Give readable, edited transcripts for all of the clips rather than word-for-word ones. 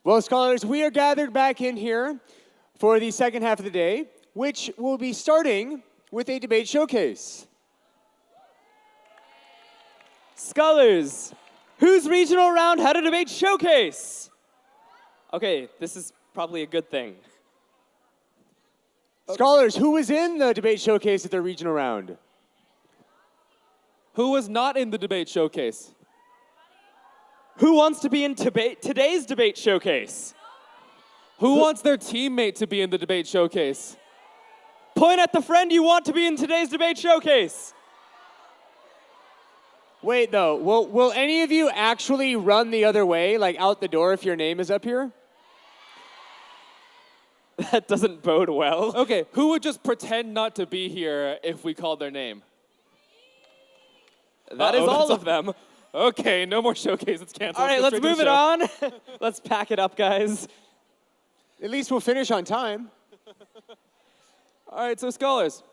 Well, scholars, we are gathered back in here for the second half of the day, which will be starting with a debate showcase. Scholars, whose regional round had a debate showcase? Okay, this is probably a good thing. Scholars, who was in the debate showcase at the regional round? Who was not in the debate showcase? Who wants to be in today's debate showcase? Who wants their teammate to be in the debate showcase? Point at the friend you want to be in today's debate showcase. Wait, though, will any of you actually run the other way, like out the door if your name is up here? That doesn't bode well. Okay, who would just pretend not to be here if we called their name? That is all of them. Okay, no more showcase. It's canceled. All right, let's move it on. Let's pack it up, guys. At least we'll finish on time. All right, so scholars,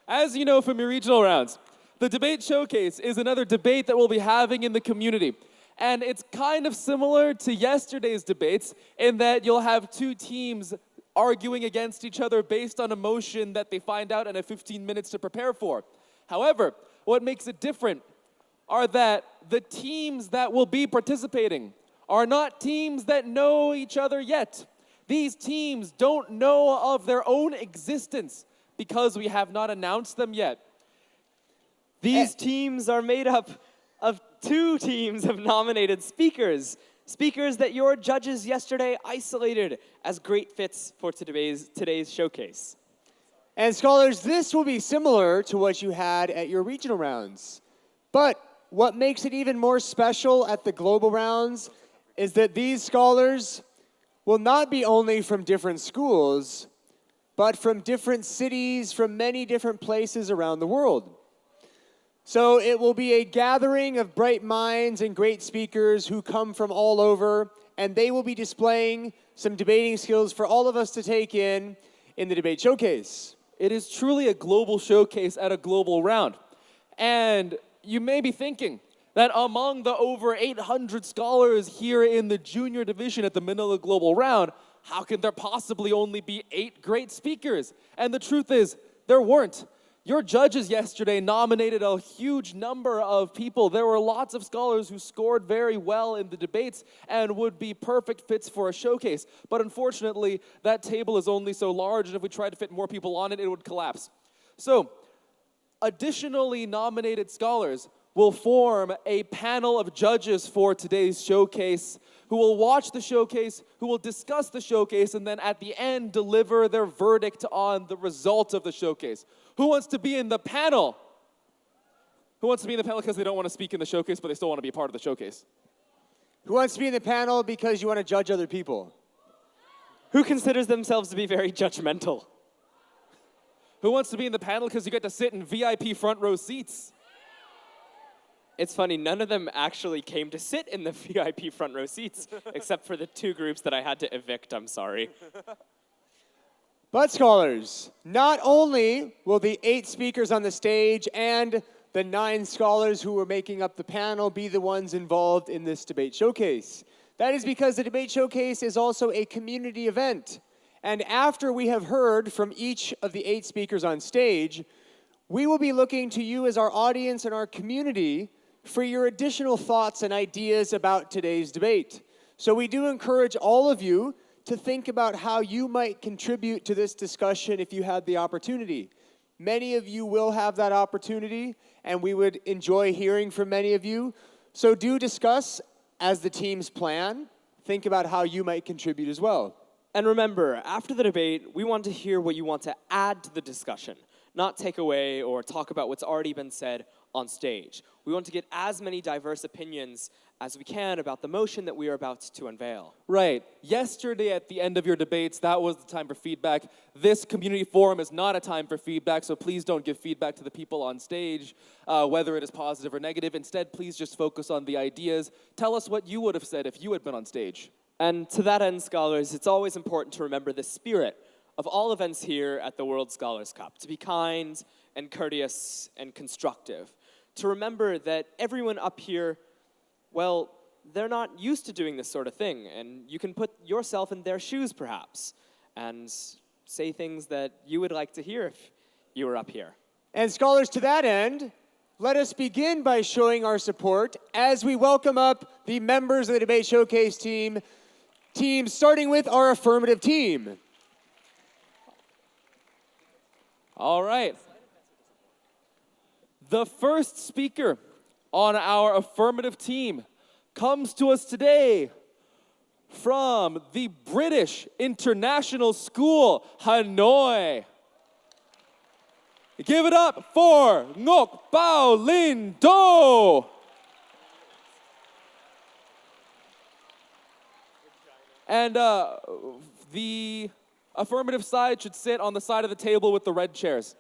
as you know from your regional rounds, the debate showcase is another debate that we'll be having in the community. And it's kind of similar to yesterday's debates in that you'll have two teams arguing against each other based on a motion that they find out and have 15 minutes to prepare for. However, what makes it different are that the teams that will be participating are not teams that know each other yet. These teams don't know of their own existence because we have not announced them yet. These teams are made up of two teams of nominated speakers. Speakers that your judges yesterday isolated as great fits for today's showcase. And scholars, this will be similar to what you had at your regional rounds. But what makes it even more special at the global rounds is that these scholars will not be only from different schools, but from different cities, from many different places around the world. So it will be a gathering of bright minds and great speakers who come from all over, and they will be displaying some debating skills for all of us to take in the debate showcase. It is truly a global showcase at a global round. And you may be thinking that among the over 800 scholars here in the junior division at the Manila Global Round, how can there possibly only be 8 great speakers? And the truth is, there weren't. Your judges yesterday nominated a huge number of people. There were lots of scholars who scored very well in the debates and would be perfect fits for a showcase. But unfortunately, that table is only so large, and if we tried to fit more people on it, it would collapse. So, additionally nominated scholars will form a panel of judges for today's showcase who will watch the showcase, who will discuss the showcase, and then at the end deliver their verdict on the result of the showcase. Who wants to be in the panel? Who wants to be in the panel because they don't want to speak in the showcase, but they still want to be a part of the showcase? Who wants to be in the panel because you want to judge other people? Who considers themselves to be very judgmental? Who wants to be in the panel because you get to sit in VIP front row seats? It's funny, none of them actually came to sit in the VIP front row seats, except for the 2 groups that I had to evict, I'm sorry. But scholars, not only will the 8 speakers on the stage and the 9 scholars who are making up the panel be the ones involved in this debate showcase. That is because the debate showcase is also a community event. And after we have heard from each of the 8 speakers on stage, we will be looking to you as our audience and our community for your additional thoughts and ideas about today's debate. So we do encourage all of you to think about how you might contribute to this discussion if you had the opportunity. Many of you will have that opportunity, and we would enjoy hearing from many of you. So do discuss as the teams plan. Think about how you might contribute as well. And remember, after the debate, we want to hear what you want to add to the discussion, not take away or talk about what's already been said on stage. We want to get as many diverse opinions as we can about the motion that we are about to unveil. Right. Yesterday at the end of your debates, that was the time for feedback. This community forum is not a time for feedback, so please don't give feedback to the people on stage, whether it is positive or negative. Instead, please just focus on the ideas. Tell us what you would have said if you had been on stage. And to that end, scholars, it's always important to remember the spirit of all events here at the World Scholars Cup, to be kind and courteous and constructive, to remember that everyone up here, well, they're not used to doing this sort of thing, and you can put yourself in their shoes, perhaps, and say things that you would like to hear if you were up here. And scholars, to that end, let us begin by showing our support as we welcome up the members of the Debate Showcase team, starting with our affirmative team. All right. The first speaker on our affirmative team comes to us today from the British International School, Hanoi. Give it up for Ngoc Bao Linh Do. And the affirmative side should sit on the side of the table with the red chairs.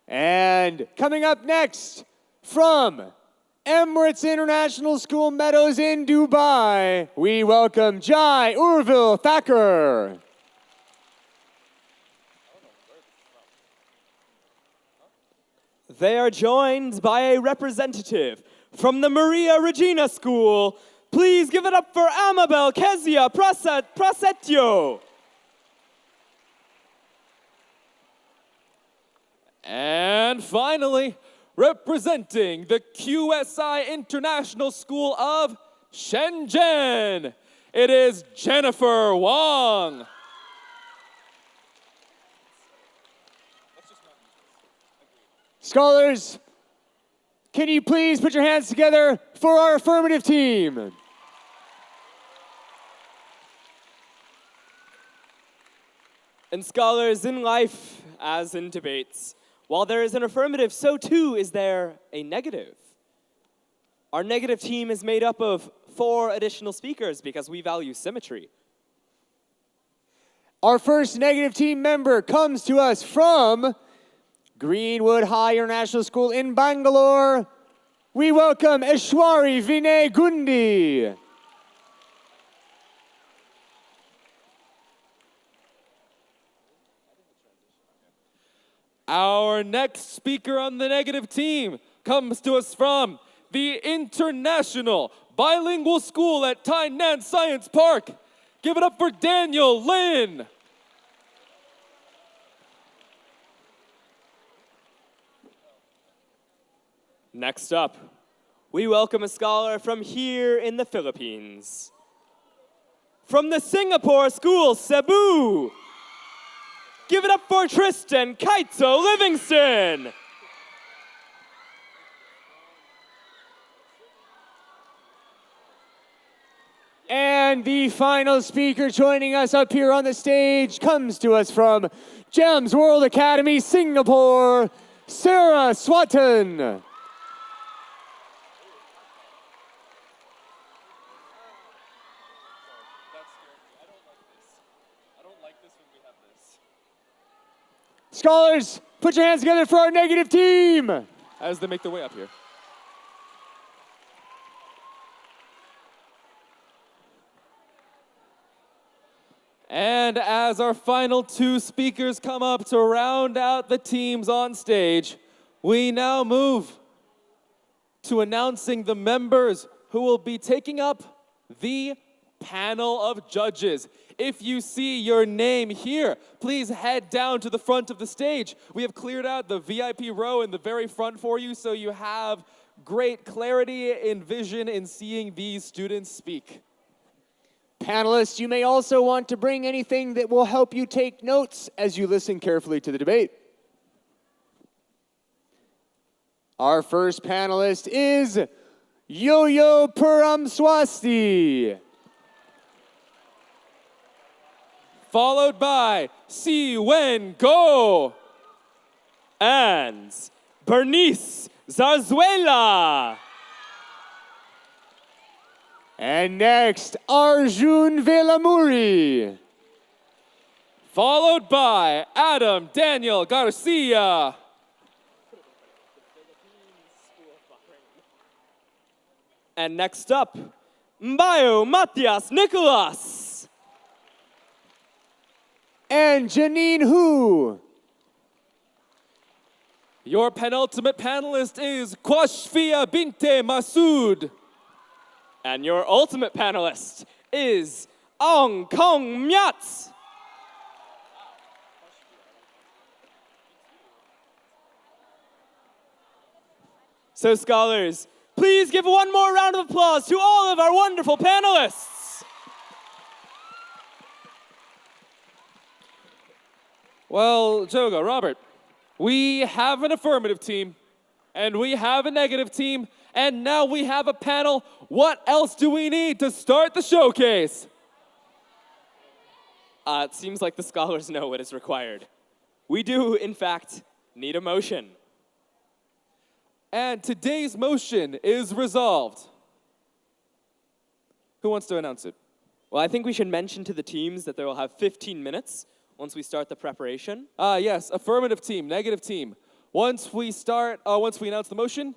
And coming up next, from Emirates International School Meadows in Dubai, we welcome Jai Urvil Thacker. They are joined by a representative from the Maria Regina School. Please give it up for Amabel Kezia Prasetio. And finally, representing the QSI International School of Shenzhen, it is Jennifer Wang. Scholars, can you please put your hands together for our affirmative team? And scholars, in life, as in debates, while there is an affirmative, so too is there a negative. Our negative team is made up of 4 additional speakers because we value symmetry. Our first negative team member comes to us from Greenwood High International School in Bangalore. We welcome Eshwari Vinay Gundi. Our next speaker on the negative team comes to us from the International Bilingual School at Tainan Science Park. Give it up for Daniel Lin. Next up, we welcome a scholar from here in the Philippines. From the Singapore School, Cebu. Give it up for Tristan Kaito Livingston. And the final speaker joining us up here on the stage comes to us from GEMS World Academy, Singapore, Sarah Swatton. Scholars, put your hands together for our negative team. As they make their way up here. And as our final 2 speakers come up to round out the teams on stage, we now move to announcing the members who will be taking up the panel of judges. If you see your name here, please head down to the front of the stage. We have cleared out the VIP row in the very front for you, so you have great clarity in vision in seeing these students speak. Panelists, you may also want to bring anything that will help you take notes as you listen carefully to the debate. Our first panelist is Yo-Yo Puram Swasti. Followed by Si Wen Go. And Bernice Zarzuela. And next, Arjun Velamuri. Followed by Adam Daniel Garcia. And next up, Mbayo Matias Nicolas. And Janine Hu. Your penultimate panelist is Kwashfia Binte Masood. And your ultimate panelist is Ong Kong Myat. So scholars, please give one more round of applause to all of our wonderful panelists. Well, Joga, Robert, we have an affirmative team, and we have a negative team, and now we have a panel. What else do we need to start the showcase? It seems like the scholars know what is required. We do, in fact, need a motion. And today's motion is resolved. Who wants to announce it? Well, I think we should mention to the teams that they will have 15 minutes once we start the preparation. Yes, affirmative team, negative team. Once we announce the motion.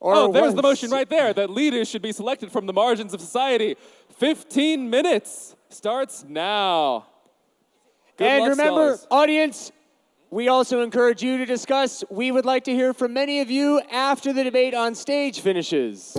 There's the motion right there, that leaders should be selected from the margins of society. 15 minutes starts now. Good And luck, remember, scholars. audience, we also encourage you to discuss. We would like to hear from many of you after the debate on stage finishes.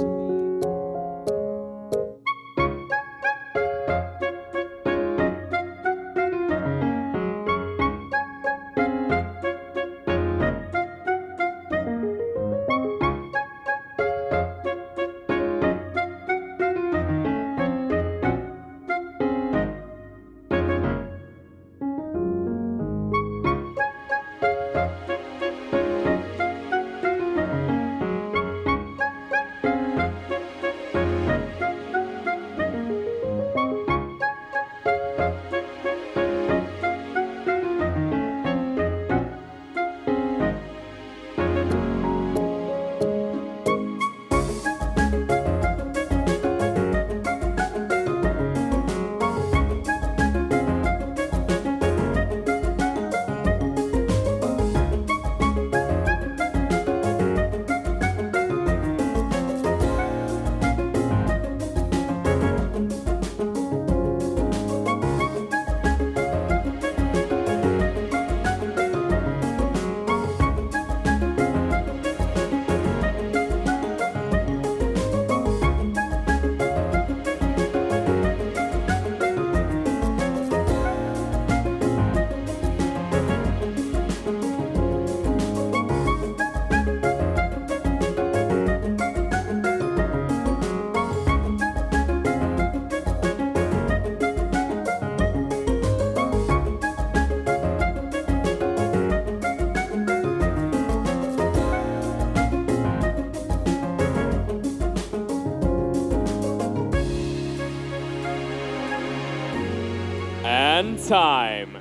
And time.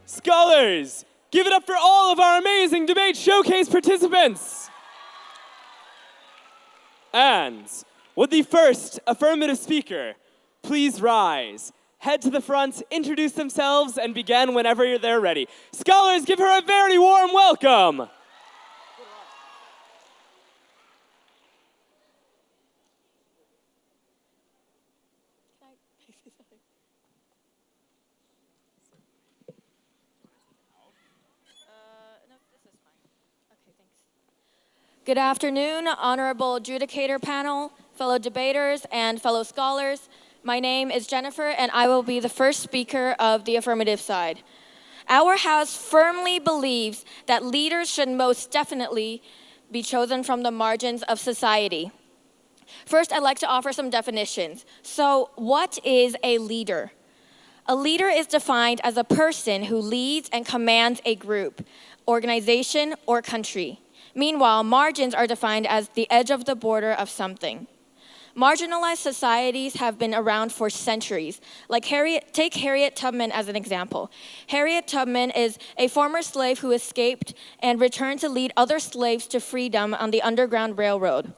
Scholars, give it up for all of our amazing debate showcase participants. And would the first affirmative speaker please rise, head to the front, introduce themselves, and begin whenever they're ready. Scholars, give her a very warm welcome. Good afternoon, honorable adjudicator panel, fellow debaters, and fellow scholars. My name is Jennifer, and I will be the first speaker of the affirmative side. Our house firmly believes that leaders should most definitely be chosen from the margins of society. First, I'd like to offer some definitions. So, what is a leader? A leader is defined as a person who leads and commands a group, organization, or country. Meanwhile, margins are defined as the edge of the border of something. Marginalized societies have been around for centuries. Take Harriet Tubman as an example. Harriet Tubman is a former slave who escaped and returned to lead other slaves to freedom on the Underground Railroad.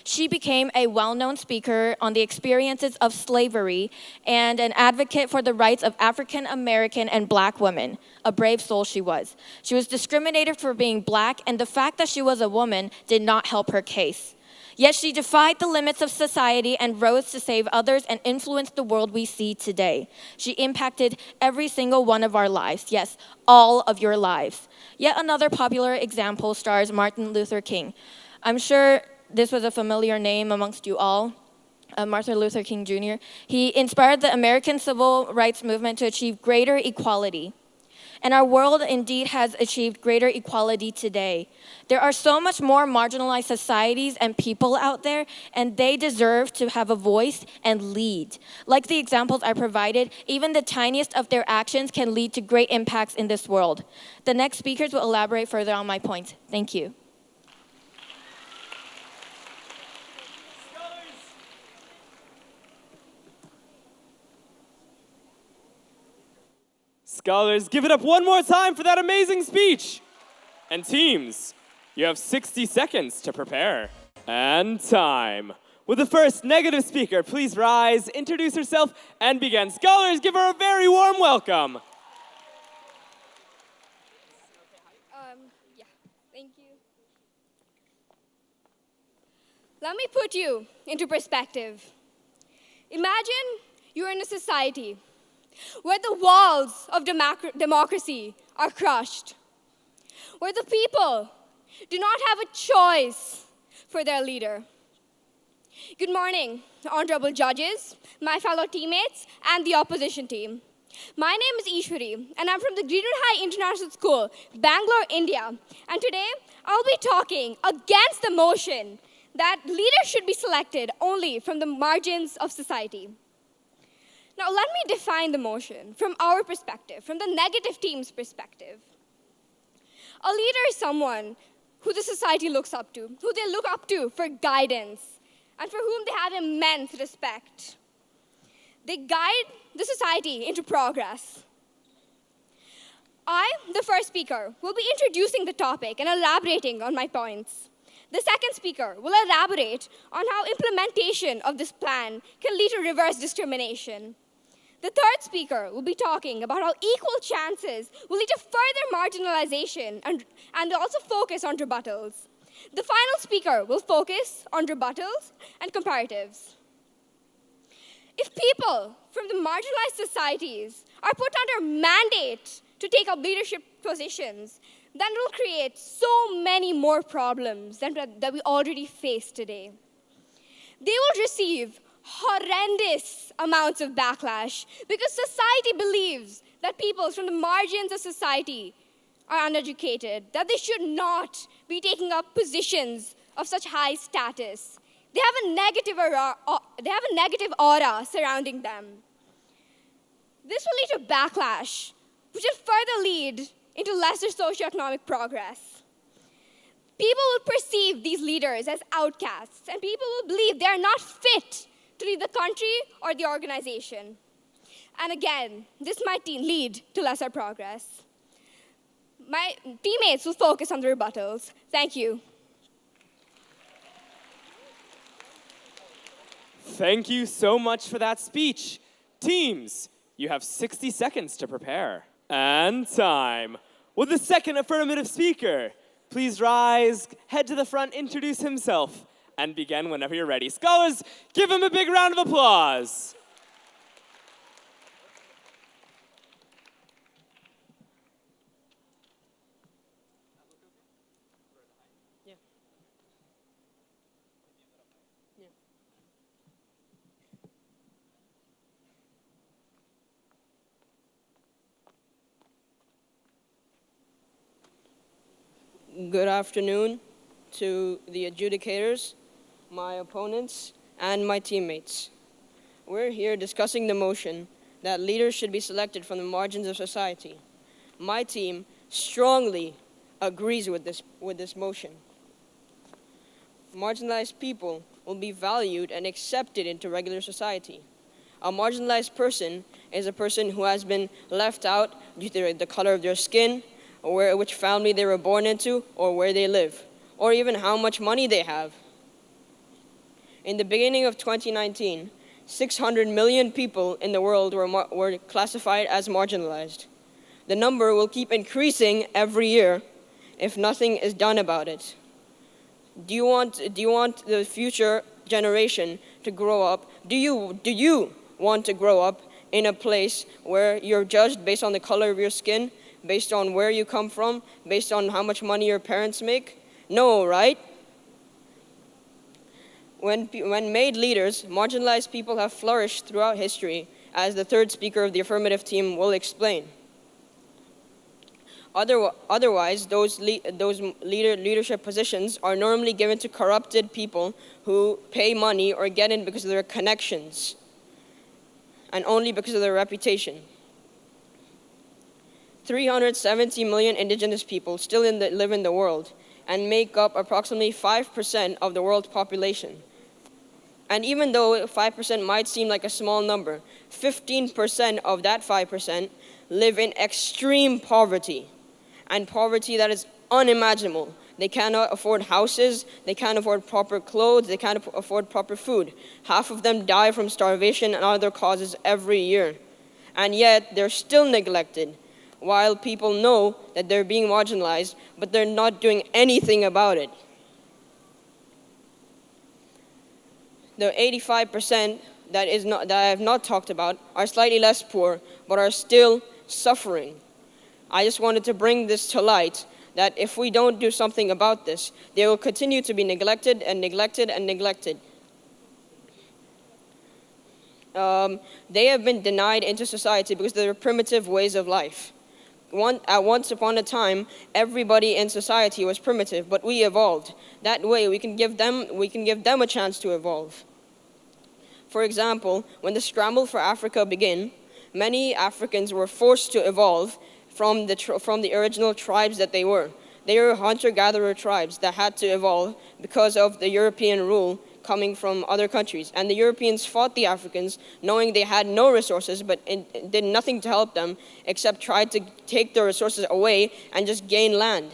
She became a well-known speaker on the experiences of slavery and an advocate for the rights of African American and Black women. A brave soul she was. She was discriminated for being Black, and the fact that she was a woman did not help her case. Yet she defied the limits of society and rose to save others and influence the world we see today. She impacted every single one of our lives. Yes, all of your lives. Yet another popular example stars Martin Luther King. I'm sure this was a familiar name amongst you all. Martin Luther King Jr. He inspired the American civil rights movement to achieve greater equality. And our world indeed has achieved greater equality today. There are so much more marginalized societies and people out there, and they deserve to have a voice and lead. Like the examples I provided, even the tiniest of their actions can lead to great impacts in this world. The next speakers will elaborate further on my points. Thank you. Scholars, give it up one more time for that amazing speech. And teams, you have 60 seconds to prepare. And time. With the first negative speaker, please rise, introduce herself, and begin. Scholars, give her a very warm welcome. Yeah, thank you. Let me put you into perspective. Imagine you're in a society where the walls of democracy are crushed, where the people do not have a choice for their leader. Good morning, honorable judges, my fellow teammates, and the opposition team. My name is Ishwari, and I'm from the Greenwood High International School, Bangalore, India. And today, I'll be talking against the motion that leaders should be selected only from the margins of society. Now, let me define the motion from our perspective, from the negative team's perspective. A leader is someone who the society looks up to, who they look up to for guidance, and for whom they have immense respect. They guide the society into progress. I, the first speaker, will be introducing the topic and elaborating on my points. The second speaker will elaborate on how implementation of this plan can lead to reverse discrimination. The third speaker will be talking about how equal chances will lead to further marginalization and also focus on rebuttals. The final speaker will focus on rebuttals and comparatives. If people from the marginalized societies are put under mandate to take up leadership positions, then it will create so many more problems that we already face today. They will receive horrendous amounts of backlash because society believes that people from the margins of society are uneducated, that they should not be taking up positions of such high status. They have a negative aura surrounding them. This will lead to backlash, which will further lead into lesser socioeconomic progress. People will perceive these leaders as outcasts, and people will believe they are not fit to lead the country or the organization. And again, this might lead to lesser progress. My teammates will focus on the rebuttals. Thank you. Thank you so much for that speech. Teams, you have 60 seconds to prepare. And time. With the second affirmative speaker, please rise, head to the front, introduce himself, and begin whenever you're ready. Scholars, give him a big round of applause. Good afternoon to the adjudicators, my opponents, and my teammates. We're here discussing the motion that leaders should be selected from the margins of society. My team strongly agrees with this motion. Marginalized people will be valued and accepted into regular society. A marginalized person is a person who has been left out due to the color of their skin, or which family they were born into, or where they live, or even how much money they have. In the beginning of 2019, 600 million people in the world were classified as marginalized. The number will keep increasing every year if nothing is done about it. Do you want the future generation to grow up? Do you want to grow up in a place where you're judged based on the color of your skin, based on where you come from, based on how much money your parents make? No, right? When made leaders, marginalized people have flourished throughout history, as the third speaker of the affirmative team will explain. Otherwise, those leadership positions are normally given to corrupted people who pay money or get in because of their connections, and only because of their reputation. 370 million indigenous people still live in the world and make up approximately 5% of the world's population. And even though 5% might seem like a small number, 15% of that 5% live in extreme poverty, and poverty that is unimaginable. They cannot afford houses, they can't afford proper clothes, they can't afford proper food. Half of them die from starvation and other causes every year. And yet, they're still neglected, while people know that they're being marginalized, but they're not doing anything about it. The 85% that I have not talked about are slightly less poor, but are still suffering. I just wanted to bring this to light, that if we don't do something about this, they will continue to be neglected and neglected and neglected. They have been denied into society because of their primitive ways of life. Once upon a time, everybody in society was primitive, but we evolved. That way, we can give them a chance to evolve. For example, when the scramble for Africa began, many Africans were forced to evolve from the original tribes that they were. They were hunter-gatherer tribes that had to evolve because of the European rule coming from other countries. And the Europeans fought the Africans knowing they had no resources, but it did nothing to help them except try to take their resources away and just gain land.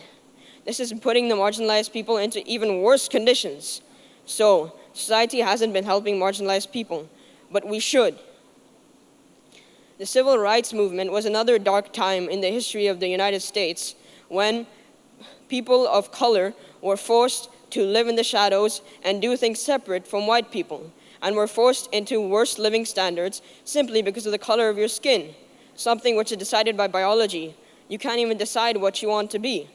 This is putting the marginalized people into even worse conditions. So, society hasn't been helping marginalized people, but we should. The civil rights movement was another dark time in the history of the United States when people of color were forced to live in the shadows and do things separate from white people, and were forced into worse living standards simply because of the color of your skin, something which is decided by biology. You can't even decide what you want to be.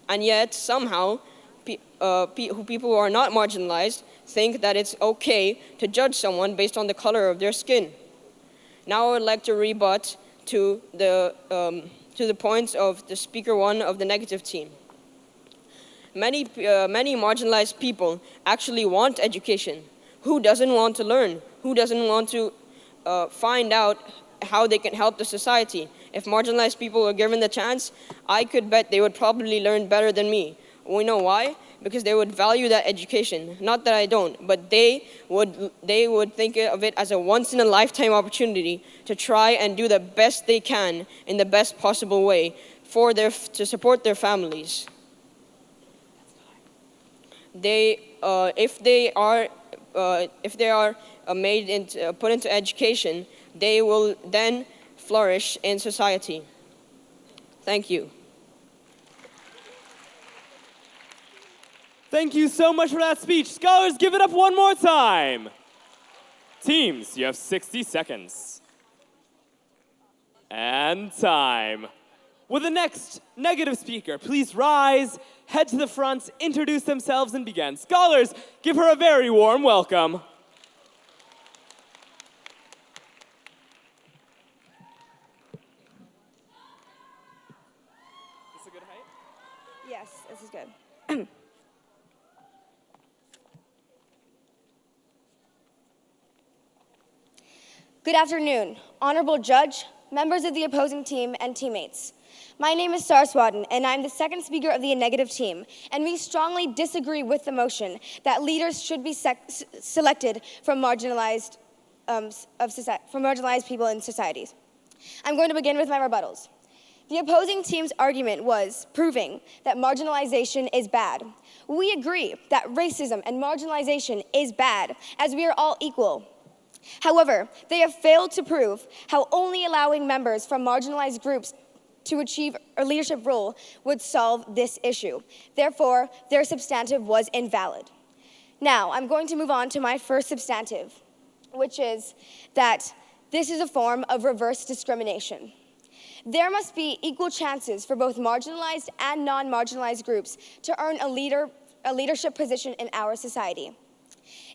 And yet, somehow, people who are not marginalized think that it's okay to judge someone based on the color of their skin. Now I would like to rebut to the points of the speaker one of the negative team. Many marginalized people actually want education. Who doesn't want to learn? Who doesn't want to find out how they can help the society? If marginalized people were given the chance, I could bet they would probably learn better than me. We know why? Because they would value that education. Not that I don't, but they would think of it as a once-in-a-lifetime opportunity to try and do the best they can in the best possible way to support their families. If they are put into education, they will then flourish in society. Thank you. Thank you so much for that speech. Scholars, give it up one more time. Teams, you have 60 seconds. And time. Will the next negative speaker please rise, head to the front, introduce themselves, and begin. Scholars, give her a very warm welcome. Is this a good height? Yes, this is good. Good afternoon, honorable judge, members of the opposing team, and teammates. My name is Saraswadan, and I'm the second speaker of the negative team, and we strongly disagree with the motion that leaders should be selected from marginalized people in societies. I'm going to begin with my rebuttals. The opposing team's argument was proving that marginalization is bad. We agree that racism and marginalization is bad, as we are all equal. However, they have failed to prove how only allowing members from marginalized groups to achieve a leadership role would solve this issue. Therefore, their substantive was invalid. Now, I'm going to move on to my first substantive, which is that this is a form of reverse discrimination. There must be equal chances for both marginalized and non-marginalized groups to earn a leadership position in our society.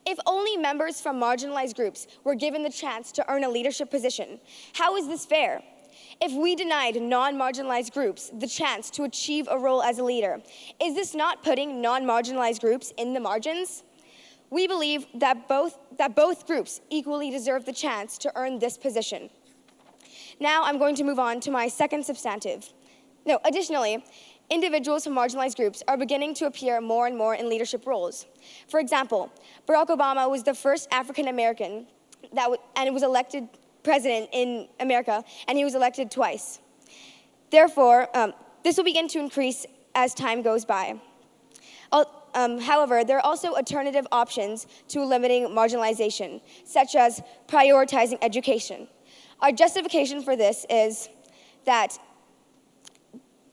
If only members from marginalized groups were given the chance to earn a leadership position, how is this fair? If we denied non-marginalized groups the chance to achieve a role as a leader, is this not putting non-marginalized groups in the margins? We believe that both groups equally deserve the chance to earn this position. Now I'm going to move on to my second substantive. Additionally, individuals from marginalized groups are beginning to appear more and more in leadership roles. For example, Barack Obama was the first African American and was elected president in America, and he was elected twice. Therefore, this will begin to increase as time goes by. However, there are also alternative options to limiting marginalization, such as prioritizing education. Our justification for this is that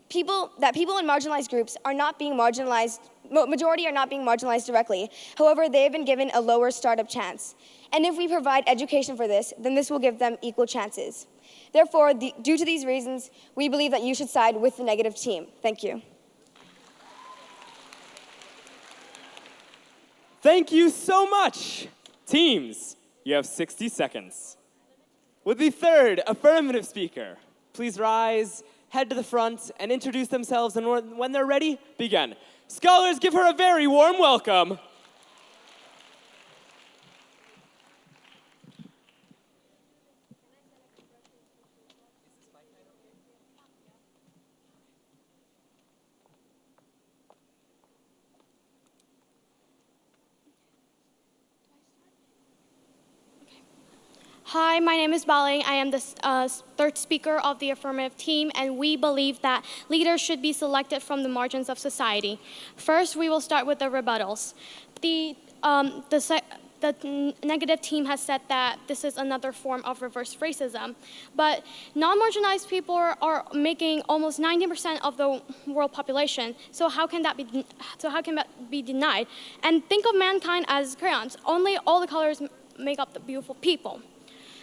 people in marginalized groups are not being marginalized, majority are not being marginalized directly. However, they have been given a lower startup chance. And if we provide education for this, then this will give them equal chances. Therefore, due to these reasons, we believe that you should side with the negative team. Thank you. Thank you so much. Teams, you have 60 seconds. With the third affirmative speaker, please rise, head to the front, and introduce themselves, and when they're ready, begin. Scholars, give her a very warm welcome. Hi, my name is Baling. I am the third speaker of the affirmative team, and we believe that leaders should be selected from the margins of society. First, we will start with the rebuttals. The negative team has said that this is another form of reverse racism, but non-marginalized people are making almost 90% of the world population. So how can that be denied? And think of mankind as crayons. Only all the colors make up the beautiful people.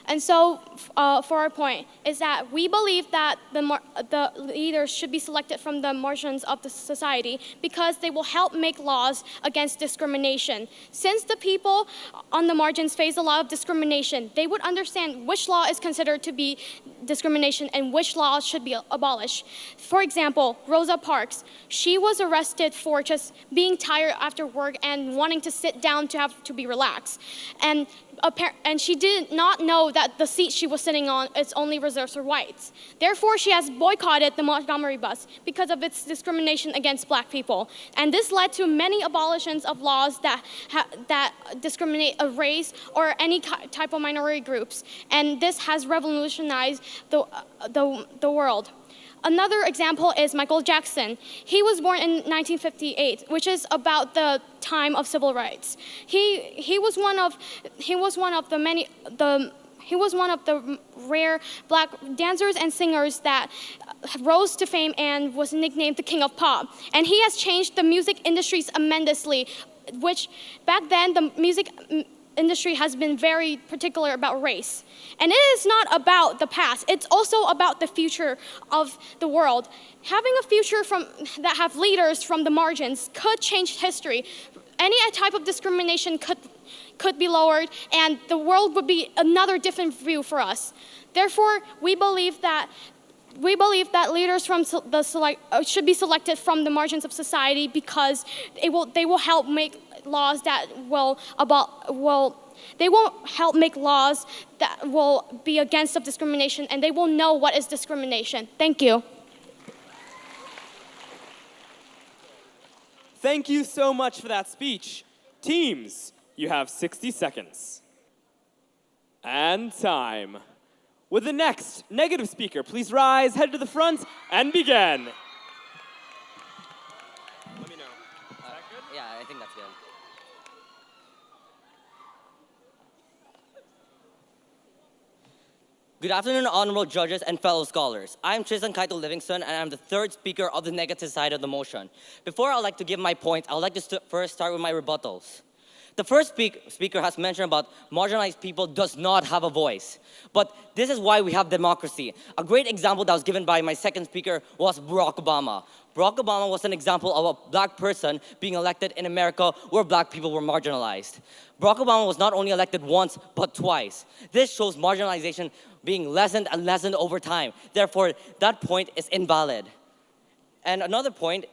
And so, for our point, is that we believe that the leaders should be selected from the margins of the society because they will help make laws against discrimination. Since the people on the margins face a lot of discrimination, they would understand which law is considered to be discrimination and which laws should be abolished. For example, Rosa Parks, she was arrested for just being tired after work and wanting to sit down to be relaxed. And she did not know that the seat she was sitting on is only reserved for whites. Therefore, she has boycotted the Montgomery bus because of its discrimination against black people. And this led to many abolitions of laws that discriminate a race or any type of minority groups. And this has revolutionized the world. Another example is Michael Jackson. He was born in 1958, which is about the time of civil rights. He was one of the rare black dancers and singers that rose to fame and was nicknamed the King of Pop. And he has changed the music industry tremendously, which back then the music industry has been very particular about race. And it is not about the past, it's also about the future of the world. Having a future that have leaders from the margins could change history. Any type of discrimination could be lowered, and the world would be another different view for us. Therefore, we believe that leaders from should be selected from the margins of society because they will help make laws that they will help make laws that will be against of discrimination, and they will know what is discrimination. Thank you. Thank you so much for that speech. Teams, you have 60 seconds. And time. With the next negative speaker, please rise, head to the front, and begin. Let me know. Yeah, I think that's good. Good afternoon, honorable judges and fellow scholars. I'm Tristan Kaito Livingston, and I'm the third speaker of the negative side of the motion. Before I'd like to give my point, I'd like to first start with my rebuttals. The first speaker has mentioned about marginalized people does not have a voice. But this is why we have democracy. A great example that was given by my second speaker was Barack Obama. Barack Obama was an example of a black person being elected in America where black people were marginalized. Barack Obama was not only elected once, but twice. This shows marginalization being lessened and lessened over time. Therefore, that point is invalid. And another point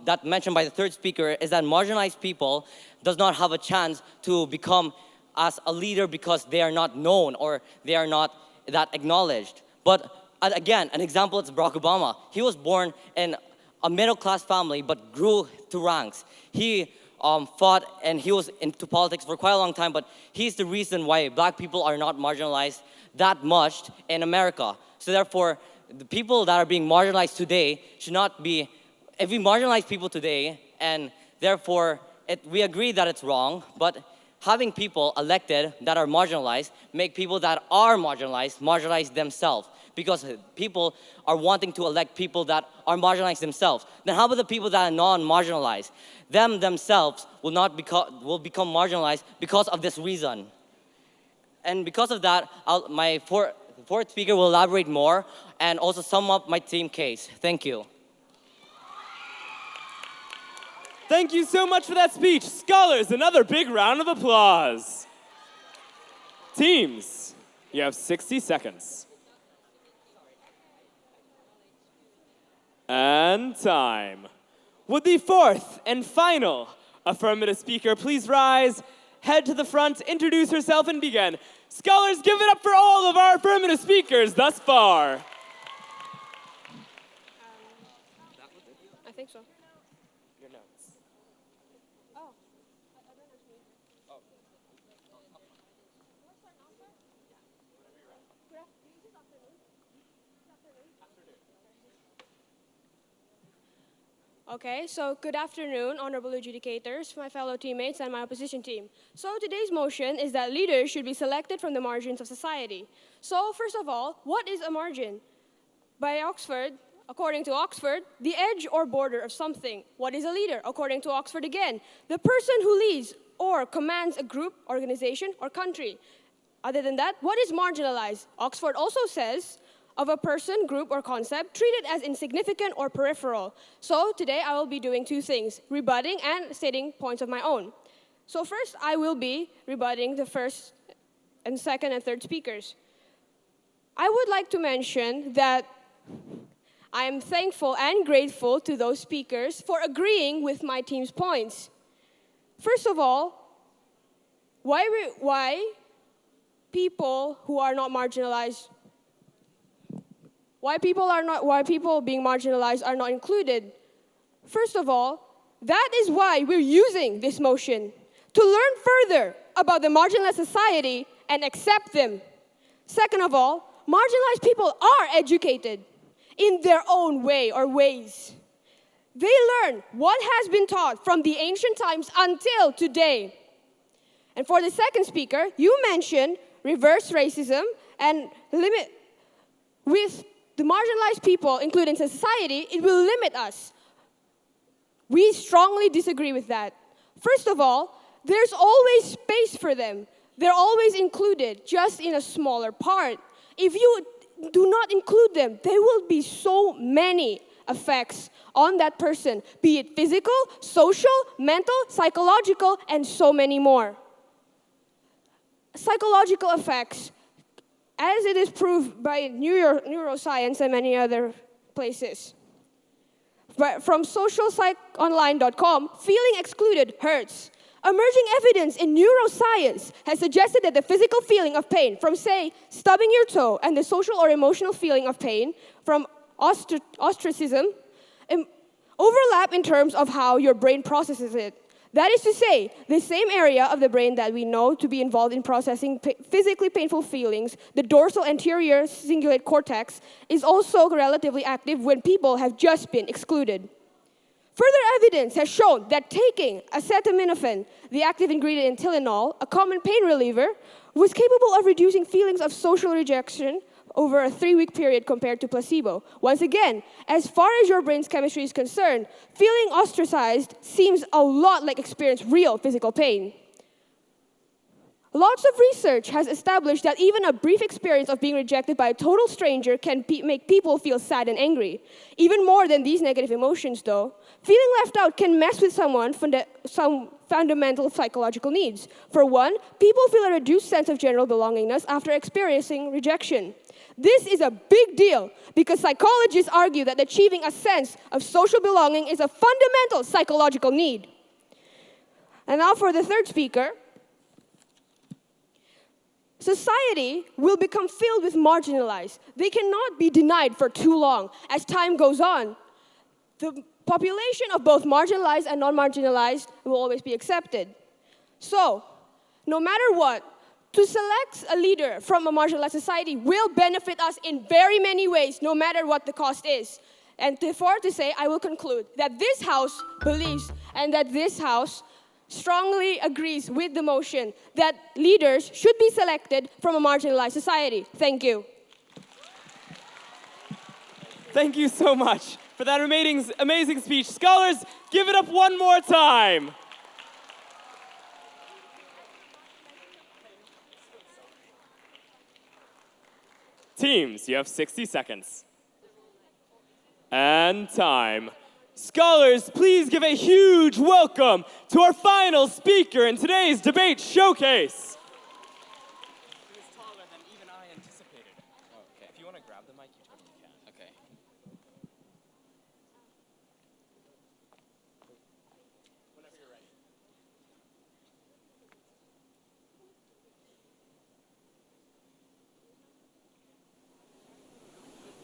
that mentioned by the third speaker is that marginalized people does not have a chance to become as a leader because they are not known or they are not that acknowledged. But again, an example is Barack Obama. He was born in a middle-class family but grew to ranks. He fought and he was into politics for quite a long time, but he's the reason why black people are not marginalized that much in America. So therefore, the people that are being marginalized today should not be, if we marginalize people today, and therefore we agree that it's wrong, but having people elected that are marginalized make people that are marginalize themselves, because people are wanting to elect people that are marginalized themselves. Then how about the people that are non-marginalized? Them themselves will become marginalized because of this reason. And because of that, my fourth speaker will elaborate more and also sum up my team case. Thank you. Thank you so much for that speech. Scholars, another big round of applause. Teams, you have 60 seconds. And time. Would the fourth and final affirmative speaker please rise, head to the front, introduce herself, and begin. Scholars, give it up for all of our affirmative speakers thus far. I think so. Your notes. Oh. Okay, so good afternoon, honorable adjudicators, my fellow teammates, and my opposition team. So today's motion is that leaders should be selected from the margins of society. So first of all, what is a margin? By Oxford, according to Oxford, the edge or border of something. What is a leader? According to Oxford again, the person who leads or commands a group, organization, or country. Other than that, what is marginalized? Oxford also says, of a person, group, or concept treated as insignificant or peripheral. So today I will be doing two things, rebutting and stating points of my own. So first, I will be rebutting the first and second and third speakers. I would like to mention that I am thankful and grateful to those speakers for agreeing with my team's points. First of all, why people who are not marginalized, why people being marginalized are not included? First of all, that is why we're using this motion, to learn further about the marginalized society and accept them. Second of all, marginalized people are educated in their own way or ways. They learn what has been taught from the ancient times until today. And for the second speaker, you mentioned reverse racism and limit with the marginalized people included in society, it will limit us. We strongly disagree with that. First of all, there's always space for them. They're always included, just in a smaller part. If you do not include them, there will be so many effects on that person, be it physical, social, mental, psychological, and so many more. Psychological effects, as it is proved by neuroscience and many other places. But from socialpsychonline.com, feeling excluded hurts. Emerging evidence in neuroscience has suggested that the physical feeling of pain from, say, stubbing your toe and the social or emotional feeling of pain from ostracism overlap in terms of how your brain processes it. That is to say, the same area of the brain that we know to be involved in processing physically painful feelings, the dorsal anterior cingulate cortex, is also relatively active when people have just been excluded. Further evidence has shown that taking acetaminophen, the active ingredient in Tylenol, a common pain reliever, was capable of reducing feelings of social rejection over a 3-week period compared to placebo. Once again, as far as your brain's chemistry is concerned, feeling ostracized seems a lot like experiencing real physical pain. Lots of research has established that even a brief experience of being rejected by a total stranger can make people feel sad and angry. Even more than these negative emotions, though, feeling left out can mess with some fundamental psychological needs. For one, people feel a reduced sense of general belongingness after experiencing rejection. This is a big deal because psychologists argue that achieving a sense of social belonging is a fundamental psychological need. And now for the third speaker. Society will become filled with marginalized. They cannot be denied for too long. As time goes on, the population of both marginalized and non-marginalized will always be accepted. So, no matter what, to select a leader from a marginalized society will benefit us in very many ways, no matter what the cost is. And therefore to say, I will conclude that this House believes and that this House strongly agrees with the motion that leaders should be selected from a marginalized society. Thank you. Thank you so much for that amazing speech. Scholars, give it up one more time. Teams, you have 60 seconds. And time. Scholars, please give a huge welcome to our final speaker in today's debate showcase. He was taller than even I anticipated. Okay. If you want to grab the mic, you totally can. Okay. Whenever you're ready.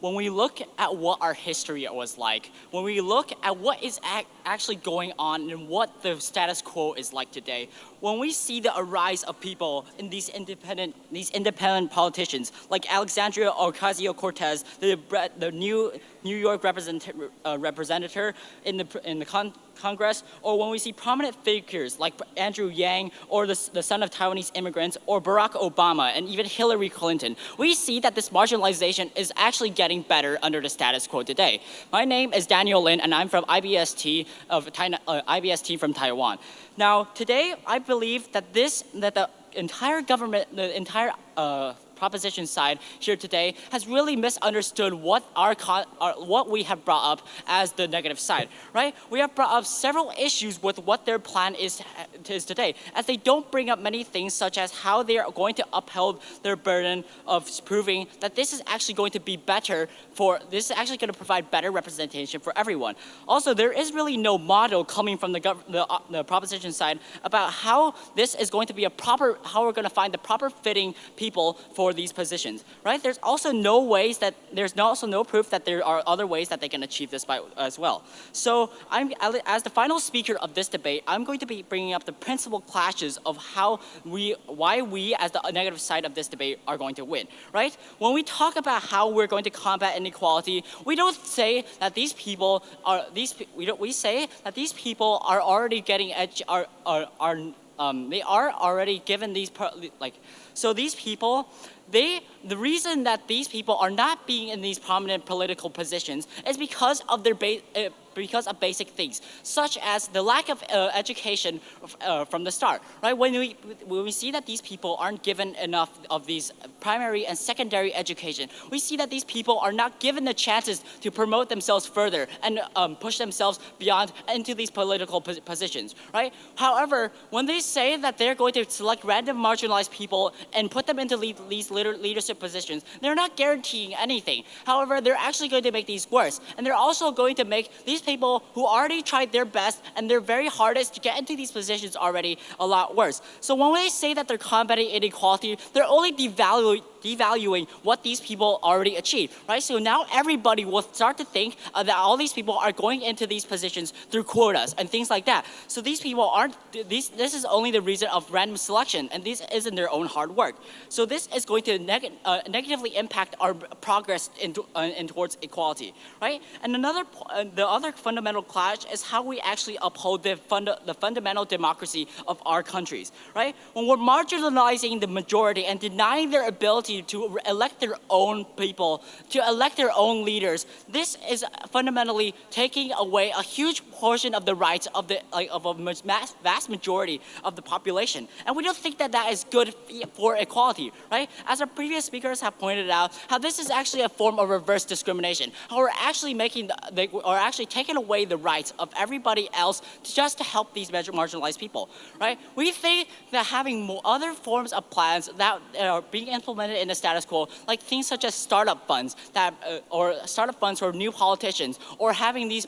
When we look at what our history was like, when we look at what is actually going on and what the status quo is like today, when we see the arise of people in these independent politicians like Alexandria Ocasio-Cortez, the New York representative in the Congress, or when we see prominent figures like Andrew Yang or the son of Taiwanese immigrants or Barack Obama and even Hillary Clinton, we see that this marginalization is actually getting better under the status quo today. My name is Daniel Lin and I'm from IBST from Taiwan. Now today I believe that the entire government, the entire proposition side here today has really misunderstood what we have brought up as the negative side, right? We have brought up several issues with what their plan is today, as they don't bring up many things such as how they are going to uphold their burden of proving that this is actually going to be better this is actually going to provide better representation for everyone. Also, there is really no model coming from the proposition side about how this is going to be how we're going to find the proper fitting people for these positions, right? There's also no proof that there are other ways that they can achieve this as well. So as the final speaker of this debate, I'm going to be bringing up the principal clashes of why we as the negative side of this debate are going to win, right? When we talk about how we're going to combat inequality, we don't say that these people are we say that these people are already getting they are already given these so these people. The reason that these people are not being in these prominent political positions is because of basic things, such as the lack of education from the start, right? When we see that these people aren't given enough of these primary and secondary education, we see that these people are not given the chances to promote themselves further and push themselves beyond into these political positions, right? However, when they say that they're going to select random marginalized people and put them into these leadership positions, they're not guaranteeing anything. However, they're actually going to make these worse, and they're also going to make these people who already tried their best and their very hardest to get into these positions already a lot worse. So when they say that they're combating inequality, they're only devaluing what these people already achieved, right? So now everybody will start to think that all these people are going into these positions through quotas and things like that. So these people this is only the reason of random selection, and this isn't their own hard work. So this is going to negatively impact our progress in towards equality, right? And the other exact fundamental clash is how we actually uphold the fundamental democracy of our countries, right? When we're marginalizing the majority and denying their ability to elect their own people, to elect their own leaders, this is fundamentally taking away a huge portion of the rights of a vast majority of the population. And we don't think that that is good for equality, right? As our previous speakers have pointed out, how this is actually a form of reverse discrimination. How we're actually taking away the rights of everybody else just to help these marginalized people, right? We think that having other forms of plans that are being implemented in the status quo, like things such as startup funds or startup funds for new politicians, or having these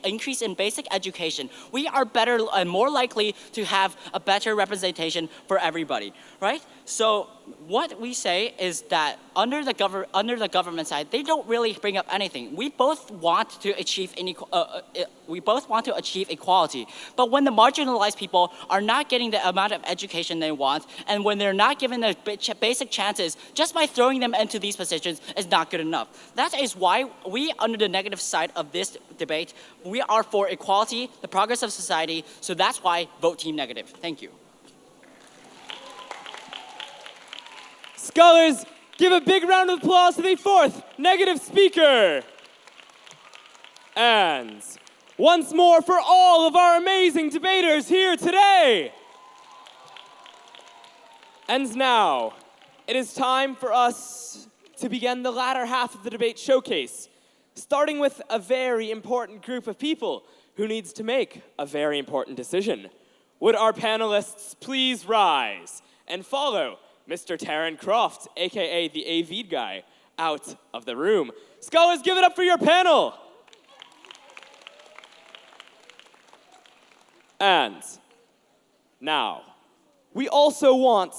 increase in basic education, we are better and more likely to have a better representation for everybody, right? So what we say is that under the government side, they don't really bring up anything. We both want to achieve equality, but when the marginalized people are not getting the amount of education they want, and when they're not given the basic chances, just by throwing them into these positions is not good enough. That is why we, under the negative side of this debate, we are for equality, the progress of society. So that's why vote Team Negative. Thank you. Scholars, give a big round of applause to the fourth negative speaker. And once more for all of our amazing debaters here today. And now, it is time for us to begin the latter half of the debate showcase, starting with a very important group of people who needs to make a very important decision. Would our panelists please rise and follow Mr. Taryn Croft, aka the AV guy, out of the room. Scholars, give it up for your panel. And now, we also want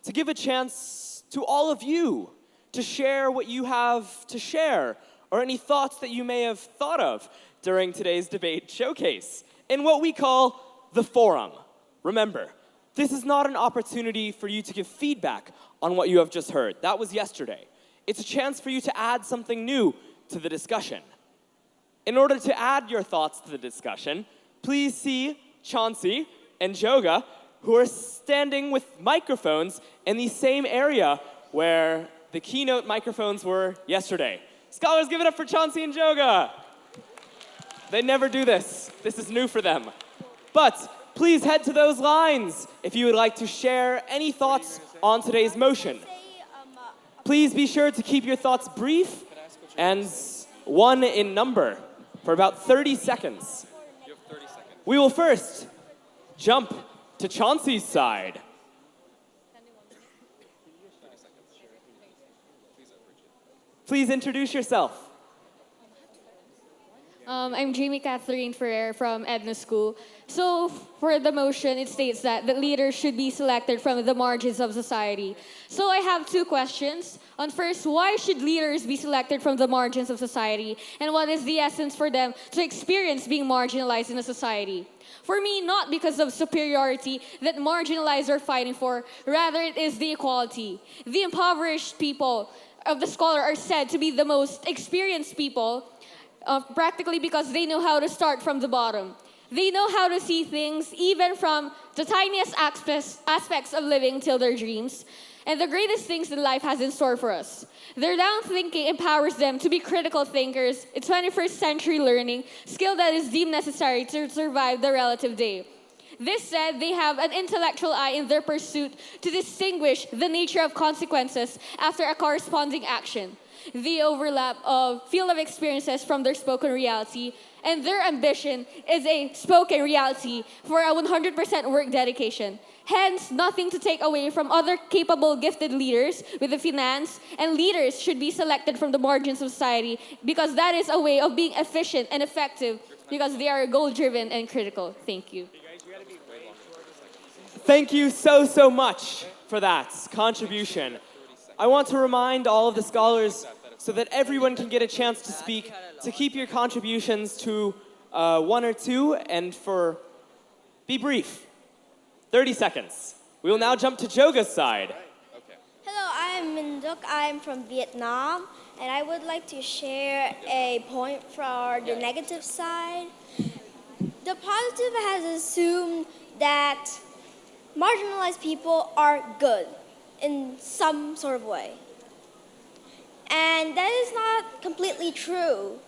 to give a chance to all of you to share what you have to share, or any thoughts that you may have thought of during today's debate showcase, in what we call the forum. Remember, this is not an opportunity for you to give feedback on what you have just heard. That was yesterday. It's a chance for you to add something new to the discussion. In order to add your thoughts to the discussion, please see Chauncey and Joga, who are standing with microphones in the same area where the keynote microphones were yesterday. Scholars, give it up for Chauncey and Joga. They never do this. This is new for them. But please head to those lines if you would like to share any thoughts on today's motion. Please be sure to keep your thoughts brief and one in number for about 30 seconds. We will first jump to Chauncey's side. Please introduce yourself. I'm Jamie Catherine Ferrer from Edna School. So for the motion, it states that the leaders should be selected from the margins of society. So I have two questions. On first, why should leaders be selected from the margins of society? And what is the essence for them to experience being marginalized in a society? For me, not because of superiority that marginalized are fighting for, rather it is the equality. The impoverished people of the scholar are said to be the most experienced people, practically because they know how to start from the bottom. They know how to see things even from the tiniest aspects of living till their dreams and the greatest things in life has in store for us. Their down thinking empowers them to be critical thinkers, a 21st century learning skill that is deemed necessary to survive the relative day. This said, they have an intellectual eye in their pursuit to distinguish the nature of consequences after a corresponding action, the overlap of field of experiences from their spoken reality, and their ambition is a spoken reality for a 100% work dedication. Hence, nothing to take away from other capable, gifted leaders with the finance, and leaders should be selected from the margins of society because that is a way of being efficient and effective because they are goal-driven and critical. Thank you. Thank you so much for that contribution. I want to remind all of the scholars, so that everyone can get a chance to speak, to keep your contributions to 1 or 2 and be brief. 30 seconds. We will now jump to Joga's side. Hello, I'm Minduk. I'm from Vietnam. and I would like to share a point for the negative side. The positive has assumed that marginalized people are good in some sort of way. And that is not completely true.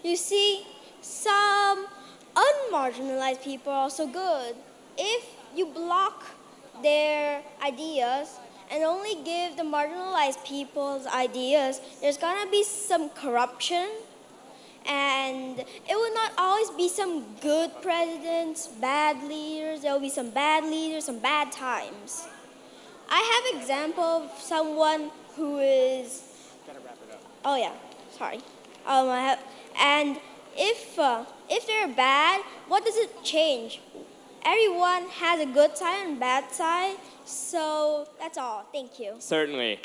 You see, some unmarginalized people are also good. If you block their ideas and only give the marginalized people's ideas, there's gonna be some corruption, and it will not always be some good presidents, bad leaders. There will be some bad leaders, some bad times. I have example of someone who is. Oh yeah, sorry. And if they're bad, what does it change? Everyone has a good side and bad side. So that's all. Thank you. Certainly.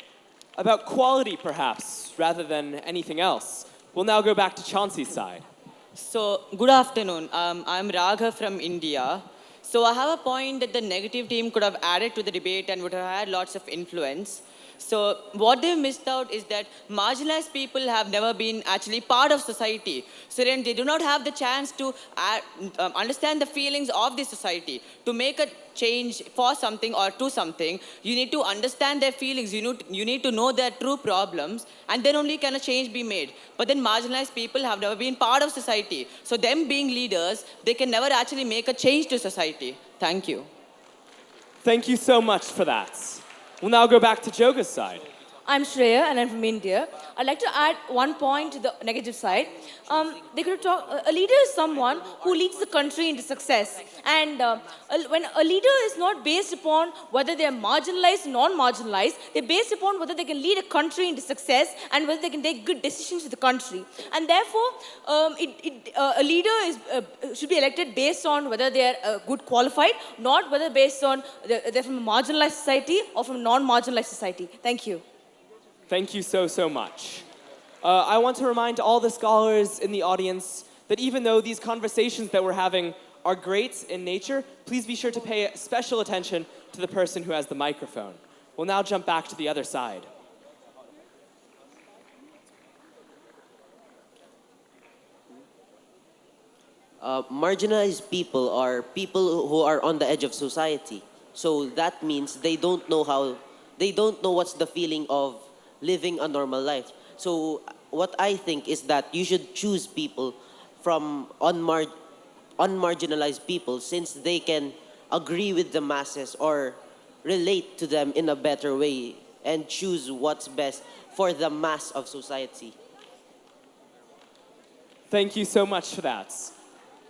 About quality, perhaps, rather than anything else. We'll now go back to Chauncey's side. So, good afternoon. I'm Raghav from India. So, I have a point that the negative team could have added to the debate and would have had lots of influence. So, what they missed out is that marginalized people have never been actually part of society. So, then they do not have the chance to understand the feelings of the society. To make a change for something or to something, you need to understand their feelings. You need to know their true problems, and then only can a change be made. But then marginalized people have never been part of society. So, them being leaders, they can never actually make a change to society. Thank you. Thank you so much for that. We'll now go back to Joga's side. I'm Shreya and I'm from India. I'd like to add one point to the negative side. They could talk. A leader is someone who leads the country into success. And when a leader is not based upon whether they are marginalized, non-marginalized, they're based upon whether they can lead a country into success and whether they can take good decisions for the country. And therefore, a leader should be elected based on whether they are good qualified, not whether based on they're from a marginalized society or from a non-marginalized society. Thank you. Thank you so much. I want to remind all the scholars in the audience that even though these conversations that we're having are great in nature, please be sure to pay special attention to the person who has the microphone. We'll now jump back to the other side. Marginalized people are people who are on the edge of society. So that means they don't know what's the feeling of living a normal life. So what I think is that you should choose people from unmarginalized people, since they can agree with the masses or relate to them in a better way and choose what's best for the mass of society. Thank you so much for that.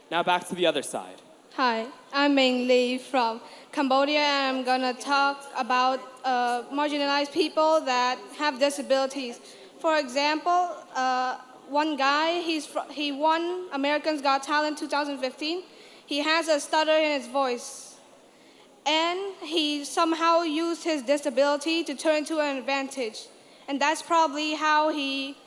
Now back to the other side. Hi, I'm Ming Lee from Cambodia, and I'm gonna talk about marginalized people that have disabilities. For example, one guy, he won America's Got Talent 2015. He has a stutter in his voice, and he somehow used his disability to turn to an advantage. And that's probably how he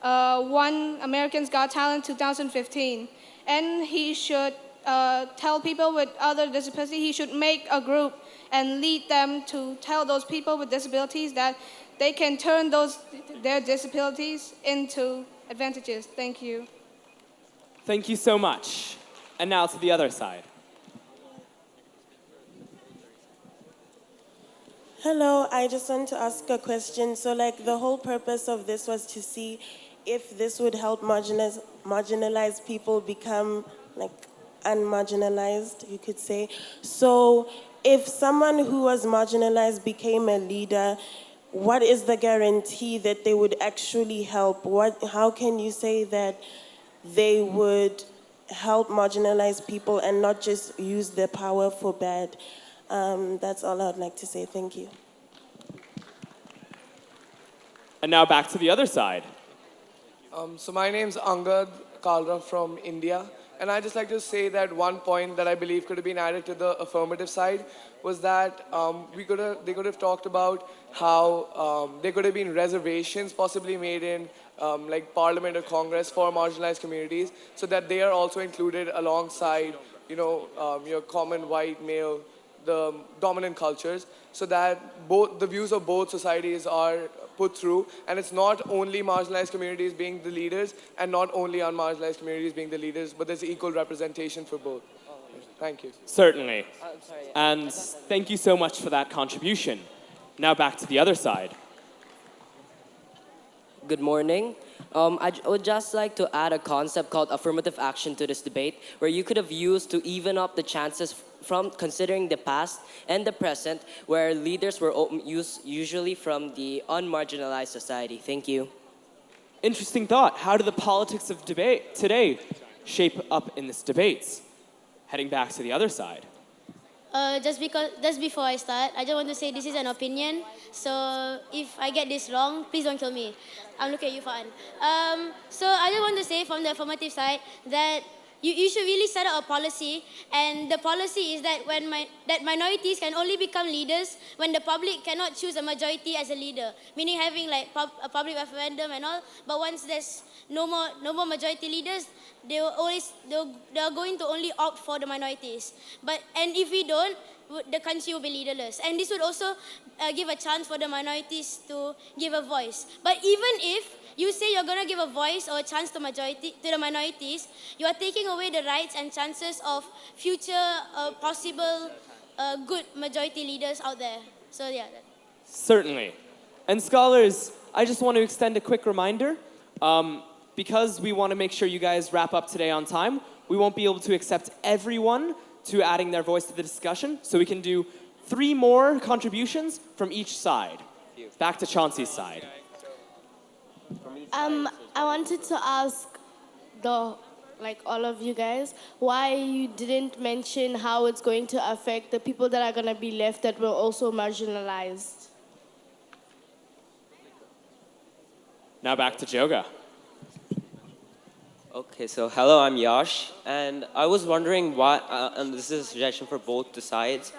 won America's Got Talent 2015. And he should tell people with other disabilities, he should make a group and lead them to tell those people with disabilities that they can turn their disabilities into advantages. Thank you. Thank you so much. And now to the other side. Hello, I just want to ask a question. So the whole purpose of this was to see if this would help marginalized people become unmarginalized, you could say. So if someone who was marginalized became a leader, what is the guarantee that they would actually help? How can you say that they would help marginalized people and not just use their power for bad? That's all I'd like to say. Thank you. And now back to the other side. So my name's Angad Kalra from India. And I'd just like to say that one point that I believe could have been added to the affirmative side was that they could have talked about how there could have been reservations possibly made in Parliament or Congress for marginalized communities, so that they are also included alongside, your common white male the dominant cultures, so that both the views of both societies are put through, and it's not only marginalized communities being the leaders and not only unmarginalized communities being the leaders, but there's equal representation for both. Thank you. Certainly. And thank you so much for that contribution. Now back to the other side. Good morning. Would just like to add a concept called affirmative action to this debate, where you could have used to even up the chances from considering the past and the present, where leaders were usually from the unmarginalized society. Thank you. Interesting thought. How do the politics of debate today shape up in this debate? Heading back to the other side. Just before I start, I just want to say this is an opinion. So if I get this wrong, please don't kill me. I'm looking at you, Faan. So I just want to say from the affirmative side that you should really set up a policy, and the policy is that that minorities can only become leaders when the public cannot choose a majority as a leader, meaning having like a public referendum and all. But once there's no more majority leaders, they are going to only opt for the minorities. And if we don't, the country will be leaderless. And this would also give a chance for the minorities to give a voice. But even if you say you're going to give a voice or a chance to the minorities, you are taking away the rights and chances of future possible good majority leaders out there. So yeah. Certainly. And scholars, I just want to extend a quick reminder. Because we want to make sure you guys wrap up today on time, we won't be able to accept everyone to adding their voice to the discussion. So we can do 3 more contributions from each side. Back to Chauncey's side. I wanted to ask all of you guys, why you didn't mention how it's going to affect the people that are going to be left that were also marginalized. Now back to Joga. Okay, so hello, I'm Yash, and I was wondering why, and this is a suggestion for both the sides,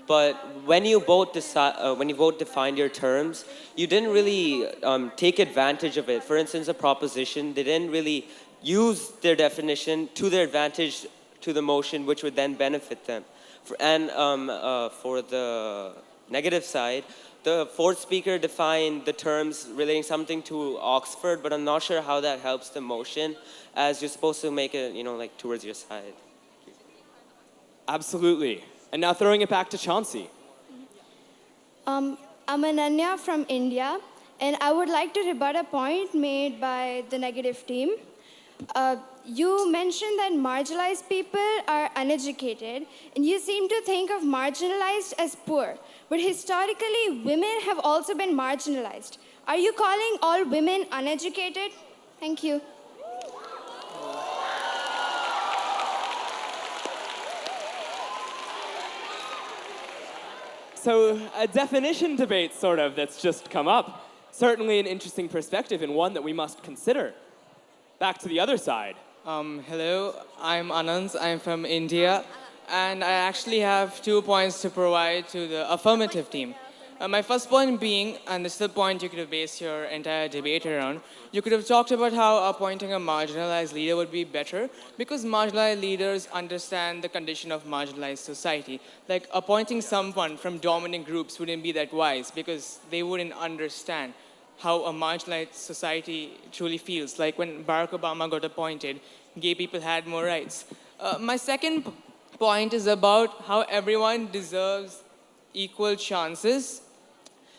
but when you both define your terms, you didn't really take advantage of it. For instance, a proposition, they didn't really use their definition to their advantage to the motion, which would then benefit them. For the negative side, the fourth speaker defined the terms relating something to Oxford, but I'm not sure how that helps the motion, as you're supposed to make it, towards your side. Absolutely. And now throwing it back to Chauncey. I'm Ananya from India, and I would like to rebut a point made by the negative team. You mentioned that marginalized people are uneducated, and you seem to think of marginalized as poor. But historically, women have also been marginalized. Are you calling all women uneducated? Thank you. So a definition debate, sort of, that's just come up. Certainly an interesting perspective and one that we must consider. Back to the other side. Hello, I'm Anand. I'm from India, and I actually have 2 points to provide to the affirmative team. My first point being, and this is the point you could have based your entire debate around, you could have talked about how appointing a marginalized leader would be better because marginalized leaders understand the condition of marginalized society. Like appointing someone from dominant groups wouldn't be that wise because they wouldn't understand how a marginalized society truly feels. Like when Barack Obama got appointed, gay people had more rights. My second point is about how everyone deserves equal chances.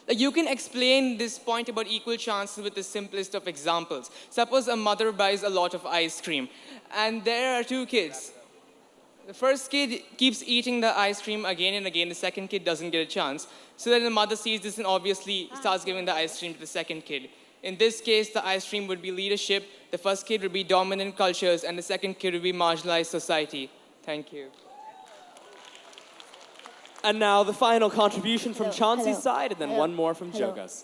Like you can explain this point about equal chances with the simplest of examples. Suppose a mother buys a lot of ice cream, and there are 2 kids. The first kid keeps eating the ice cream again and again. The second kid doesn't get a chance. So then the mother sees this and obviously starts giving the ice cream to the second kid. In this case, the ice cream would be leadership, the first kid would be dominant cultures, and the second kid would be marginalized society. Thank you. And now the final contribution from Chauncey's side, and then one more from Joga's.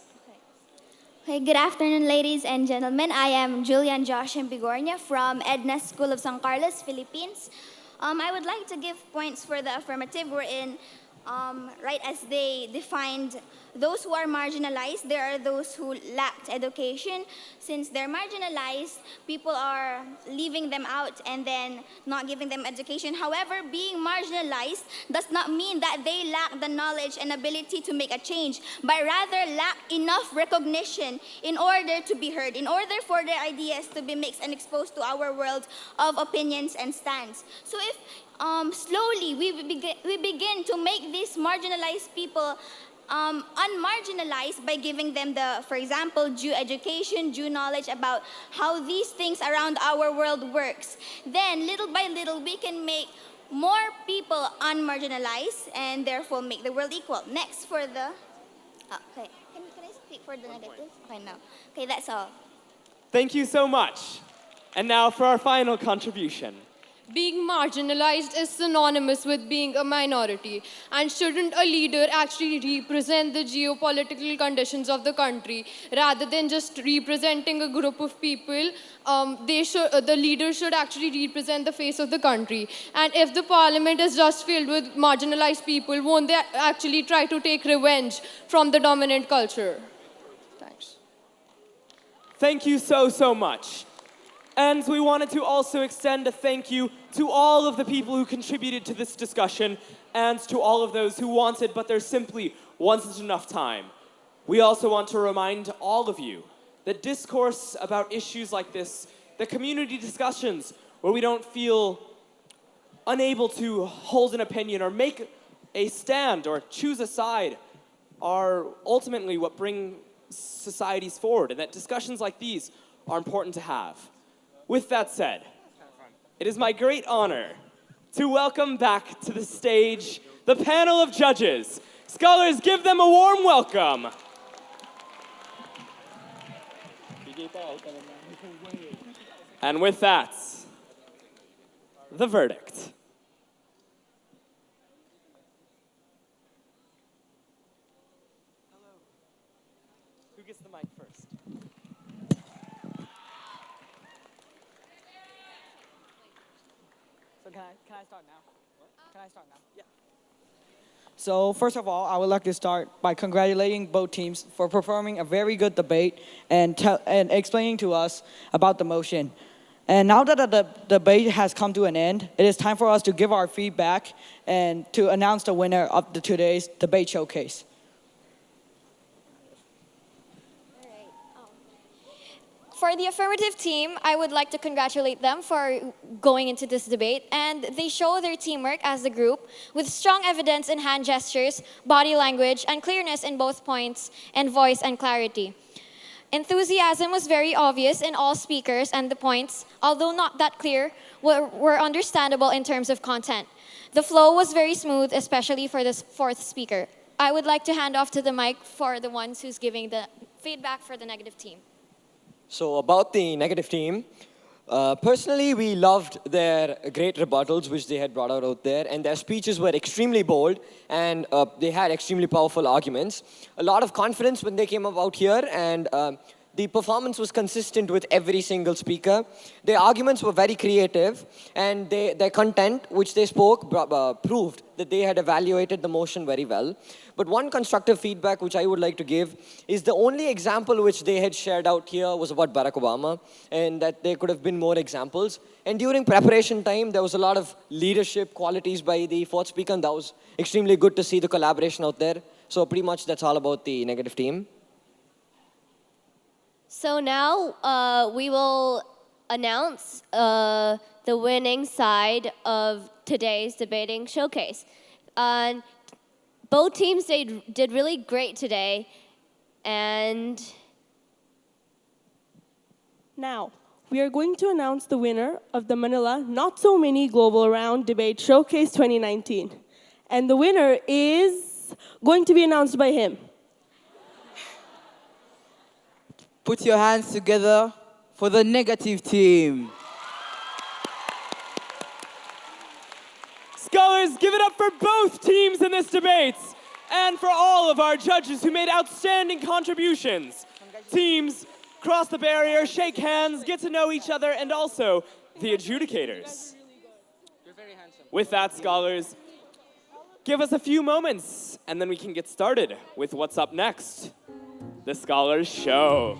Hey, good afternoon, ladies and gentlemen. I am Julian Josh Bigornia from Edna School of San Carlos, Philippines. I would like to give points for the affirmative wherein right as they defined those who are marginalized, there are those who lacked education. Since they're marginalized, people are leaving them out and then not giving them education. However, being marginalized does not mean that they lack the knowledge and ability to make a change, but rather lack enough recognition in order to be heard, in order for their ideas to be mixed and exposed to our world of opinions and stands. So if slowly we begin to make these marginalized people unmarginalized by giving them the, for example, due education, due knowledge about how these things around our world works, then little by little we can make more people unmarginalized and therefore make the world equal. Next for the, okay, can I speak for the negative? Okay, no. Okay, that's all. Thank you so much. And now for our final contribution. Being marginalized is synonymous with being a minority. And shouldn't a leader actually represent the geopolitical conditions of the country rather than just representing a group of people? The leader should actually represent the face of the country. And if the parliament is just filled with marginalized people, won't they actually try to take revenge from the dominant culture? Thanks. Thank you so much. And we wanted to also extend a thank you to all of the people who contributed to this discussion and to all of those who wanted, but there simply wasn't enough time. We also want to remind all of you that discourse about issues like this, the community discussions where we don't feel unable to hold an opinion or make a stand or choose a side, are ultimately what bring societies forward, and that discussions like these are important to have. With that said, it is my great honor to welcome back to the stage the panel of judges. Scholars, give them a warm welcome. And with that, the verdict. Who gets the mic first? So can I start now? Can I start now? Yeah. So first of all, I would like to start by congratulating both teams for performing a very good debate and explaining to us about the motion. And now that the debate has come to an end, it is time for us to give our feedback and to announce the winner of today's debate showcase. For the affirmative team, I would like to congratulate them for going into this debate, and they show their teamwork as a group with strong evidence in hand gestures, body language, and clearness in both points and voice and clarity. Enthusiasm was very obvious in all speakers, and the points, although not that clear, were understandable in terms of content. The flow was very smooth, especially for this fourth speaker. I would like to hand off to the mic for the ones who's giving the feedback for the negative team. So about the negative team, personally we loved their great rebuttals which they had brought out there, and their speeches were extremely bold, and they had extremely powerful arguments. A lot of confidence when they came out here, and the performance was consistent with every single speaker. Their arguments were very creative, and their content, which they spoke, proved that they had evaluated the motion very well. But one constructive feedback which I would like to give is the only example which they had shared out here was about Barack Obama, and that there could have been more examples. And during preparation time, there was a lot of leadership qualities by the fourth speaker, and that was extremely good to see the collaboration out there. So pretty much that's all about the negative team. So now we will announce the winning side of today's debating showcase. Both teams did really great today, and now we are going to announce the winner of the Manila Not So Many Global Round Debate Showcase 2019. And the winner is going to be announced by him. Put your hands together for the negative team. Scholars, give it up for both teams in this debate and for all of our judges who made outstanding contributions. Teams, cross the barrier, shake hands, get to know each other, and also the adjudicators. With that, scholars, Give us a few moments, and then we can get started with what's up next. The Scholars Show.